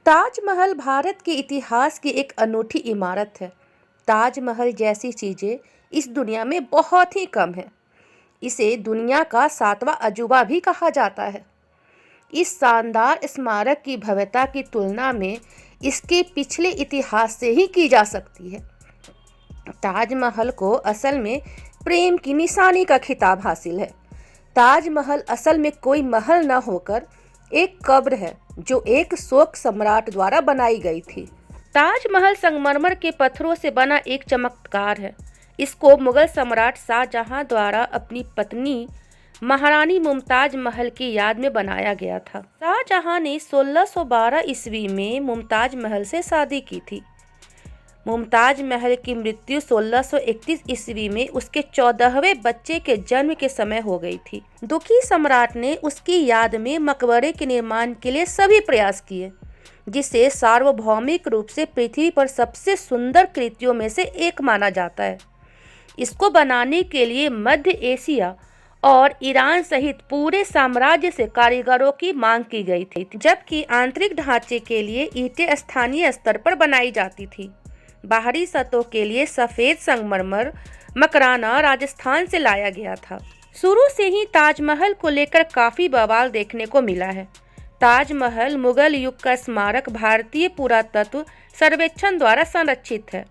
ताजमहल भारत के इतिहास की एक अनूठी इमारत है। ताजमहल जैसी चीजें इस दुनिया में बहुत ही कम है। इसे दुनिया का सातवां अजूबा भी कहा जाता है। इस शानदार स्मारक की भव्यता की तुलना में इसके पिछले इतिहास से ही की जा सकती है। ताजमहल को असल में प्रेम की निशानी का खिताब हासिल है। ताजमहल असल में कोई महल न होकर एक कब्र है जो एक शोक सम्राट द्वारा बनाई गई थी। ताजमहल संगमरमर के पत्थरों से बना एक चमत्कार है। इसको मुगल सम्राट शाहजहां द्वारा अपनी पत्नी महारानी मुमताज महल की याद में बनाया गया था। शाहजहां ने 1612 ईस्वी में मुमताज महल से शादी की थी। मुमताज महल की मृत्यु 1631 ईस्वी में उसके 14वें बच्चे के जन्म के समय हो गई थी। दुखी सम्राट ने उसकी याद में मकबरे के निर्माण के लिए सभी प्रयास किए, जिसे सार्वभौमिक रूप से पृथ्वी पर सबसे सुंदर कृतियों में से एक माना जाता है। इसको बनाने के लिए मध्य एशिया और ईरान सहित पूरे साम्राज्य से कारीगरों की मांग की गई थी, जबकि आंतरिक ढांचे के लिए ईंटें स्थानीय स्तर पर बनाई जाती थी। बाहरी सतहों के लिए सफ़ेद संगमरमर मकराना राजस्थान से लाया गया था। शुरू से ही ताजमहल को लेकर काफ़ी बवाल देखने को मिला है। ताजमहल मुगल युग का स्मारक भारतीय पुरातत्व सर्वेक्षण द्वारा संरक्षित है।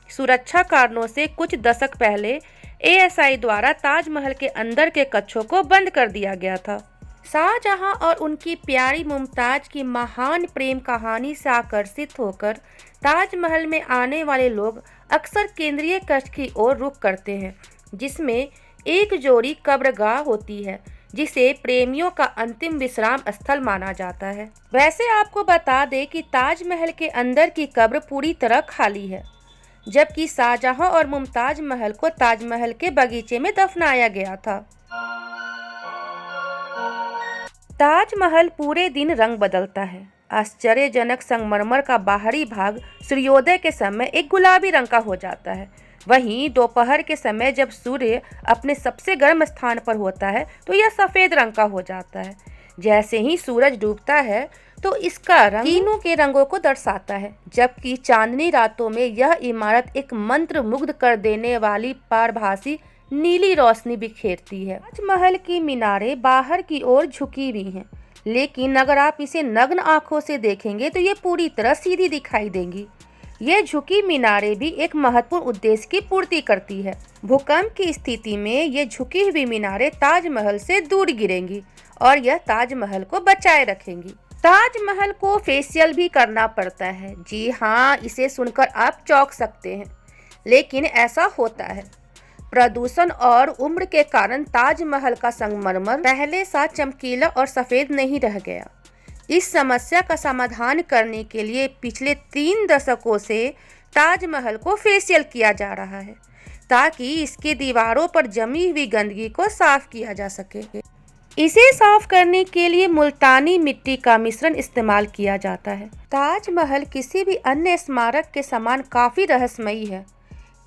सुरक्षा कारणों से कुछ दशक पहले एएसआई द्वारा ताजमहल के अंदर के कक्षों को बंद कर दिया गया था। शाहजहां और उनकी प्यारी मुमताज की महान प्रेम कहानी से आकर्षित होकर ताजमहल में आने वाले लोग अक्सर केंद्रीय कक्ष की ओर रुख करते हैं, जिसमें एक जोड़ी कब्रगाह होती है, जिसे प्रेमियों का अंतिम विश्राम स्थल माना जाता है। वैसे आपको बता दें कि ताजमहल के अंदर की कब्र पूरी तरह खाली है, जबकि शाहजहां और मुमताज महल को ताजमहल के बगीचे में दफनाया गया था। ताजमहल पूरे दिन रंग बदलता है। आश्चर्यजनक संगमरमर का बाहरी भाग सूर्योदय के समय एक गुलाबी रंग का हो जाता है। वहीं दोपहर के समय जब सूर्य अपने सबसे गर्म स्थान पर होता है तो यह सफ़ेद रंग का हो जाता है। जैसे ही सूरज डूबता है तो इसका रंग तीनों के रंगों को दर्शाता है, जबकि चांदनी रातों में यह इमारत एक मंत्र मुग्ध कर देने वाली पारभासी नीली रोशनी बिखेरती है। ताजमहल की मीनारें बाहर की ओर झुकी हुई हैं, लेकिन अगर आप इसे नग्न आंखों से देखेंगे तो ये पूरी तरह सीधी दिखाई देंगी। ये झुकी मीनारें भी एक महत्वपूर्ण उद्देश्य की पूर्ति करती है। भूकंप की स्थिति में ये झुकी हुई मीनारें ताजमहल से दूर गिरेंगी और यह ताजमहल को बचाए रखेंगी। ताजमहल को फेशियल भी करना पड़ता है। जी हाँ, इसे सुनकर आप चौंक सकते हैं, लेकिन ऐसा होता है। प्रदूषण और उम्र के कारण ताजमहल का संगमरमर पहले सा चमकीला और सफ़ेद नहीं रह गया। इस समस्या का समाधान करने के लिए पिछले 3 दशकों से ताजमहल को फेशियल किया जा रहा है, ताकि इसके दीवारों पर जमी हुई गंदगी को साफ किया जा सके। इसे साफ करने के लिए मुल्तानी मिट्टी का मिश्रण इस्तेमाल किया जाता है। ताजमहल किसी भी अन्य स्मारक के समान काफ़ी रहस्यमयी है।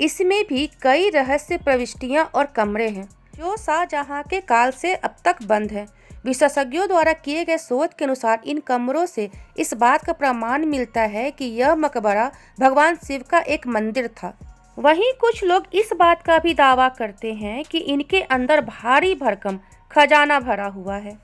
इसमें भी कई रहस्य प्रविष्टियां और कमरे हैं जो शाहजहां के काल से अब तक बंद हैं। विशेषज्ञों द्वारा किए गए शोध के अनुसार इन कमरों से इस बात का प्रमाण मिलता है कि यह मकबरा भगवान शिव का एक मंदिर था। वहीं कुछ लोग इस बात का भी दावा करते हैं कि इनके अंदर भारी भरकम खजाना भरा हुआ है।